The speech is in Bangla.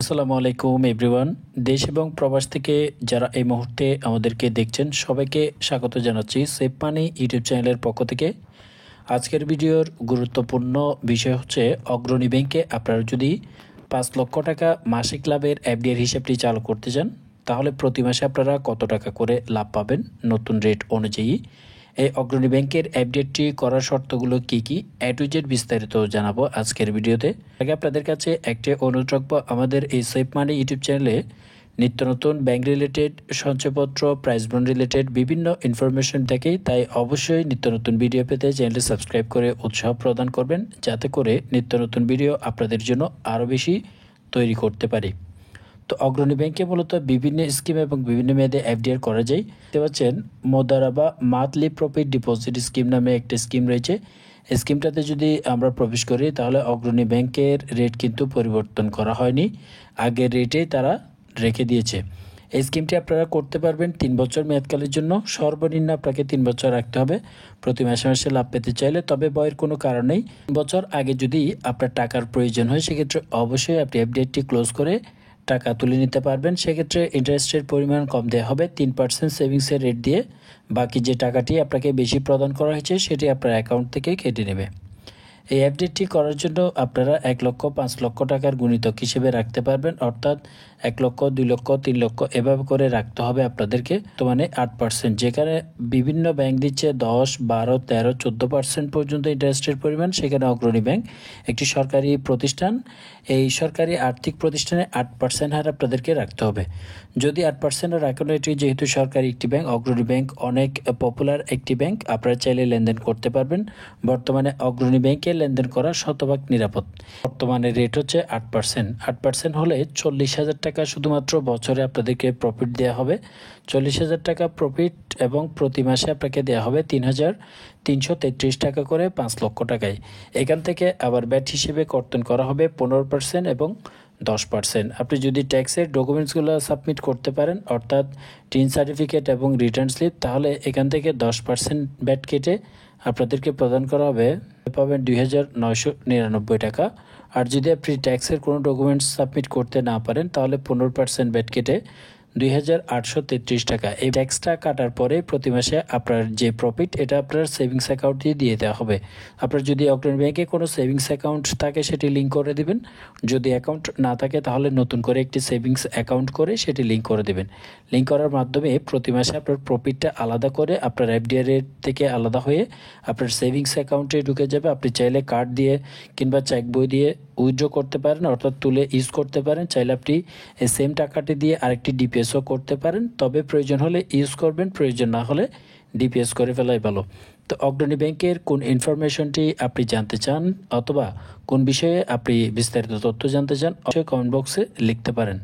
আসসালামু আলাইকুম এভরিওয়ান। দেশ এবং প্রবাস থেকে যারা এই মুহূর্তে আমাদেরকে দেখছেন সবাইকে স্বাগত জানাচ্ছি সেভ মানি ইউটিউব চ্যানেলের পক্ষ থেকে। আজকের ভিডিওর গুরুত্বপূর্ণ বিষয় হচ্ছে অগ্রণী ব্যাংকে আপনারা যদি ৫ লক্ষ টাকা মাসিক লাভের এফডিআর হিসাবটি চালু করতে চান তাহলে প্রতি মাসে আপনারা কত টাকা করে লাভ পাবেন নতুন রেট অনুযায়ী। এই অগ্রণী ব্যাংকের এফডিআরটি করার শর্তগুলো কি কি এ টু জেড বিস্তারিত জানাবো আজকের ভিডিওতে। আগে আপনাদের কাছে একটি অনুরোধ রাখবো, আমাদের এই সেভ মানি ইউটিউব চ্যানেলে নিত্য নতুন ব্যাংক রিলেটেড, সঞ্চয়পত্র, প্রাইস বন্ড রিলেটেড বিভিন্ন ইনফরমেশন দেখেই, তাই অবশ্যই নিত্য নতুন ভিডিও পেতে চ্যানেলটি সাবস্ক্রাইব করে উৎসাহ প্রদান করবেন, যাতে করে নিত্য নতুন ভিডিও আপনাদের জন্য আরও বেশি তৈরি করতে পারি। তো অগ্রণী ব্যাংকে মূলত বিভিন্ন স্কিম এবং বিভিন্ন মেয়াদে এফডিআর করা যায়। দেখতে পাচ্ছেন মোদারাবা মান্থলি প্রফিট ডিপোজিট স্কিম নামে একটা স্কিম রয়েছে। এই স্কিমটাতে যদি আমরা প্রবেশ করি তাহলে অগ্রণী ব্যাংকের রেট কিন্তু পরিবর্তন করা হয়নি, আগের রেটেই তারা রেখে দিয়েছে। এই স্কিমটি আপনারা করতে পারবেন ৩ বছর মেয়াদকালের জন্য। সর্বনিম্ন আপনাকে ৩ বছর রাখতে হবে প্রতি মাসে মাসে লাভ পেতে চাইলে, তবে বয়ের কোনো কারণ নেই। ৩ বছর আগে যদি আপনার টাকার প্রয়োজন হয় সেক্ষেত্রে অবশ্যই আপনি এফডিআরটি ক্লোজ করে টাকা তুলে নিতে পারবেন। সেক্ষেত্রে ইন্টারেস্টের পরিমাণ কম দেওয়া হবে ৩% সেভিংসের রেট দিয়ে। বাকি যে টাকাটি আপনাকে বেশি প্রদান করা হয়েছে সেটি আপনার অ্যাকাউন্ট থেকে কেটে নেবে। এই এফডিটি করার জন্য আপনারা ১ লক্ষ ৫ লক্ষ টাকার গুণিতক হিসেবে রাখতে পারবেন, অর্থাৎ ১ লক্ষ ২ লক্ষ ৩ লক্ষ এভাবে করে রাখতে হবে আপনাদেরকে। তো মানে ৮%, যেখানে বিভিন্ন ব্যাংক দিচ্ছে ১০, ১২, ১৩, ১৪% পর্যন্ত ইন্টারেস্টের পরিমাণ, সেখানে অগ্রণী ব্যাংক একটি সরকারি প্রতিষ্ঠান। এই সরকারি আর্থিক প্রতিষ্ঠানে ৮% হার আপনাদেরকে রাখতে হবে। যদি ৮% রাখেন, এটি যেহেতু সরকারি একটি ব্যাংক, অগ্রণী ব্যাংক অনেক পপুলার একটি ব্যাংক, আপনারা চাইলে লেনদেন করতে পারবেন। বর্তমানে অগ্রণী ব্যাংকে লেনদেন করা শতভাগ নিরাপদ। বর্তমানে রেট হচ্ছে ৮%। ৮% হলে ৪০,০০০ টাকা শুধুমাত্র বছরে আপনাদেরকে প্রফিট দেওয়া হবে। ৪০,০০০ টাকা প্রফিট এবং প্রতি মাসে আপনাকে দেওয়া হবে ৩,৩33 টাকা করে ৫ লক্ষ টাকায়। এখান থেকে আবার ব্যাট হিসেবে কর্তন করা হবে 15% এবং 10%। আপনি যদি ট্যাক্সের ডকুমেন্টসগুলো সাবমিট করতে পারেন, অর্থাৎ টিন সার্টিফিকেট এবং রিটার্ন স্লিপ, তাহলে এখান থেকে 10% ব্যাট কেটে আপনাদেরকে প্রদান করা হবে, পাবেন ২,৯৯৯ টাকা। আর যদি আপনি ট্যাক্সের কোনো ডকুমেন্টস সাবমিট করতে না পারেন তাহলে 15% ব্যাট কেটে ২,৮৩৩ টাকা। এই ট্যাক্সটা কাটার পরে প্রতি মাসে আপনার যে প্রফিট এটা আপনার সেভিংস অ্যাকাউন্টে দিয়ে দেওয়া হবে। আপনার যদি অগ্রণী ব্যাংকে কোনো সেভিংস অ্যাকাউন্ট থাকে সেটি লিঙ্ক করে দিবেন, যদি অ্যাকাউন্ট না থাকে তাহলে নতুন করে একটি সেভিংস অ্যাকাউন্ট করে সেটি লিঙ্ক করে দেবেন। লিঙ্ক করার মাধ্যমে প্রতি মাসে আপনার প্রফিটটা আলাদা করে আপনার এফডিআর রেট থেকে আলাদা হয়ে আপনার সেভিংস অ্যাকাউন্টে ঢুকে যাবে। আপনি চাইলে কার্ড দিয়ে কিংবা চেক বই দিয়ে উইথড্র করতে পারেন, অর্থাৎ তুলে ইউজ করতে পারেন। চাইলে আপনি এই সেম টাকাটি দিয়ে আরেকটি ডিপিএসও করতে পারেন, তবে প্রয়োজন হলে ইউজ করবেন, প্রয়োজন না হলে ডিপিএস করে ফেলাই ভালো। তো অগ্রণী ব্যাংকের কোন ইনফরমেশনটি আপনি জানতে চান অথবা কোন বিষয়ে আপনি বিস্তারিত তথ্য জানতে চান অবশ্যই কমেন্ট বক্সে লিখতে পারেন।